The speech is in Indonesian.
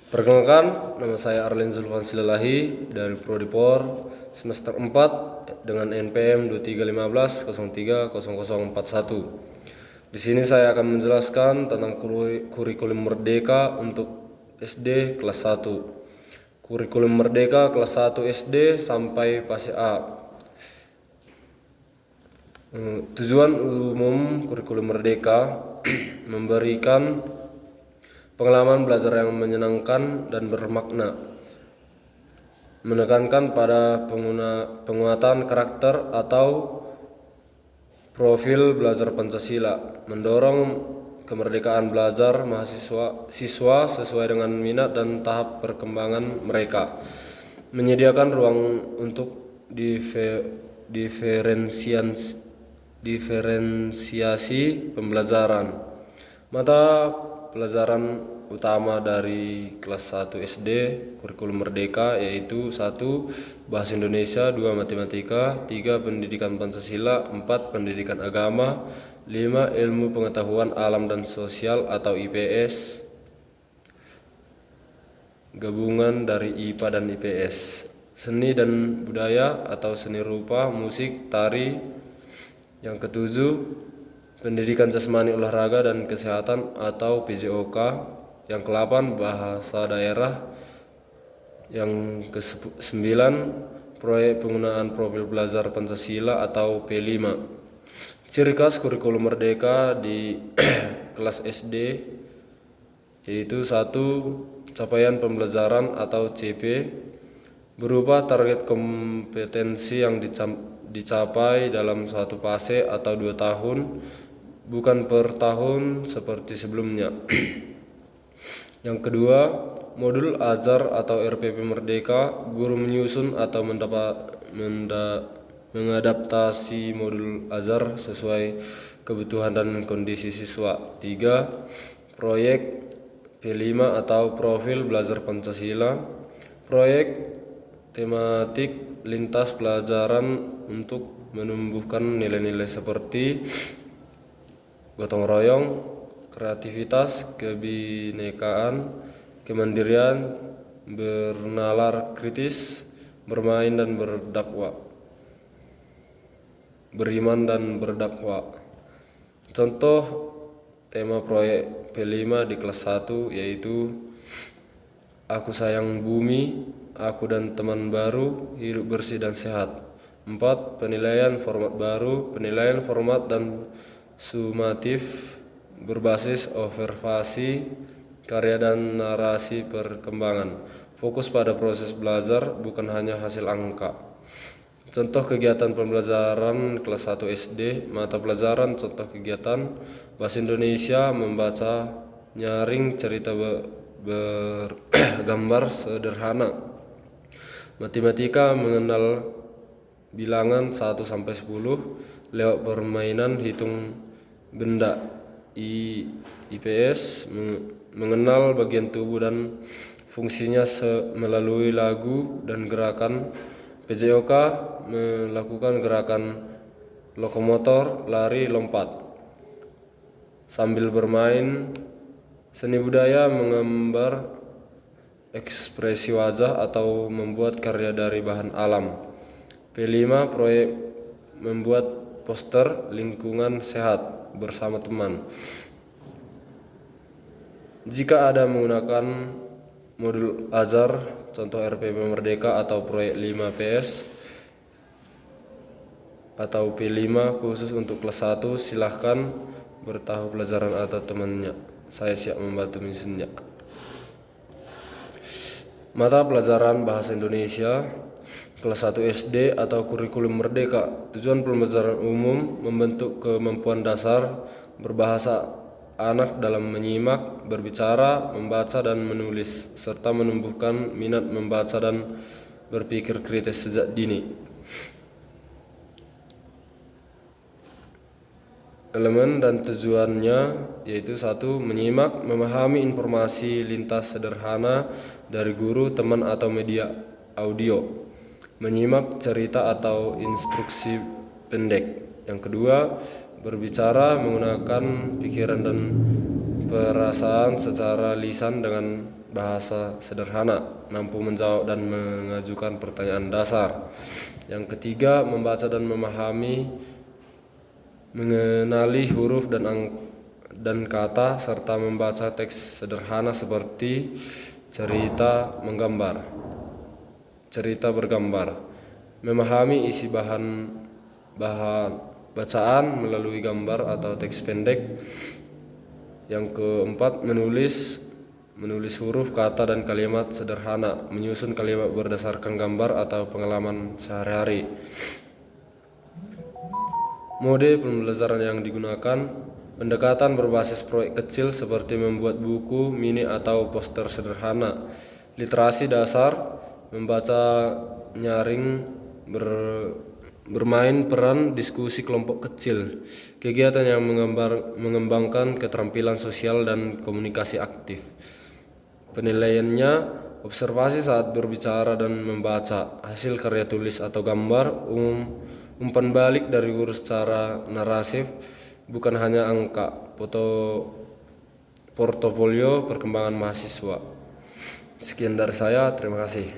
Perkenalkan, nama saya Arlen Zulfan Silalahi dari Prodipor semester 4 dengan NPM 2315030041. Di sini saya akan menjelaskan tentang kurikulum Merdeka untuk SD kelas 1. Kurikulum Merdeka kelas 1 SD sampai fase A. Tujuan umum kurikulum Merdeka memberikan pengalaman belajar yang menyenangkan dan bermakna, menekankan pada penguatan karakter atau profil belajar Pancasila, mendorong kemerdekaan belajar siswa sesuai dengan minat dan tahap perkembangan mereka, menyediakan ruang untuk diferensiasi pembelajaran. Mata pelajaran utama dari kelas 1 SD kurikulum Merdeka yaitu 1. Bahasa Indonesia, 2. Matematika, 3. Pendidikan Pancasila, 4. Pendidikan Agama, 5. Ilmu Pengetahuan Alam dan Sosial atau IPS, gabungan dari IPA dan IPS. Seni dan budaya atau seni rupa, musik, tari. Yang ke-7, pendidikan jasmani, olahraga dan kesehatan atau PJOK. Yang ke-8, bahasa daerah. Yang ke-9, proyek penggunaan profil belajar Pancasila atau P5. Ciri khas kurikulum Merdeka di kelas SD yaitu 1. Capaian pembelajaran atau CP berupa target kompetensi yang dicapai dalam satu fase atau 2 tahun, bukan per tahun seperti sebelumnya. Yang kedua, modul ajar atau RPP Merdeka, guru menyusun atau mengadaptasi modul ajar sesuai kebutuhan dan kondisi siswa. 3. Proyek P5 atau profil belajar Pancasila, proyek tematik lintas pelajaran untuk menumbuhkan nilai-nilai seperti gotong royong, kreativitas, kebinekaan, kemandirian, bernalar kritis, bermain dan beriman dan berdakwa. Contoh tema proyek P5 di kelas 1 yaitu Aku Sayang Bumi, Aku dan Teman Baru, Hidup Bersih dan Sehat. 4. Penilaian format baru, penilaian format dan sumatif berbasis observasi, karya dan narasi perkembangan. Fokus pada proses belajar, bukan hanya hasil angka. Contoh kegiatan pembelajaran kelas 1 SD, mata pelajaran contoh kegiatan Bahasa Indonesia, membaca, nyaring cerita bergambar sederhana. Matematika, mengenal bilangan 1-10 lewat permainan hitung benda. IPS, mengenal bagian tubuh dan fungsinya melalui lagu dan gerakan. PJOK, melakukan gerakan lokomotor, lari, lompat sambil bermain. Seni budaya, menggambar ekspresi wajah atau membuat karya dari bahan alam. P5, proyek membuat poster lingkungan sehat bersama teman. Jika ada menggunakan modul ajar, contoh RPP Merdeka atau proyek 5PS atau P5 khusus untuk kelas 1, silahkan bertahu pelajaran atau temannya. Saya siap membantu menyusunnya. Mata pelajaran Bahasa Indonesia kelas 1 SD atau kurikulum Merdeka. Tujuan pembelajaran umum membentuk kemampuan dasar berbahasa anak dalam menyimak, berbicara, membaca dan menulis, serta menumbuhkan minat membaca dan berpikir kritis sejak dini. Elemen dan tujuannya yaitu 1. Menyimak, memahami informasi lintas sederhana dari guru, teman atau media audio. Menyimak cerita atau instruksi pendek. Yang kedua, berbicara, menggunakan pikiran dan perasaan secara lisan dengan bahasa sederhana, mampu menjawab dan mengajukan pertanyaan dasar. Yang ketiga, membaca dan memahami, mengenali huruf dan kata, serta membaca teks sederhana seperti cerita bergambar. Memahami isi bahan bacaan melalui gambar atau teks pendek. Yang keempat, menulis huruf, kata, dan kalimat sederhana, menyusun kalimat berdasarkan gambar atau pengalaman sehari-hari. Mode pembelajaran yang digunakan: pendekatan berbasis proyek kecil seperti membuat buku mini atau poster sederhana. Literasi dasar: membaca, nyaring, bermain peran, diskusi kelompok kecil. Kegiatan yang mengembangkan keterampilan sosial dan komunikasi aktif. Penilaiannya: observasi saat berbicara dan membaca, hasil karya tulis atau gambar, umpan balik dari guru secara narasif, bukan hanya angka, portofolio perkembangan mahasiswa. Sekian dari saya, terima kasih.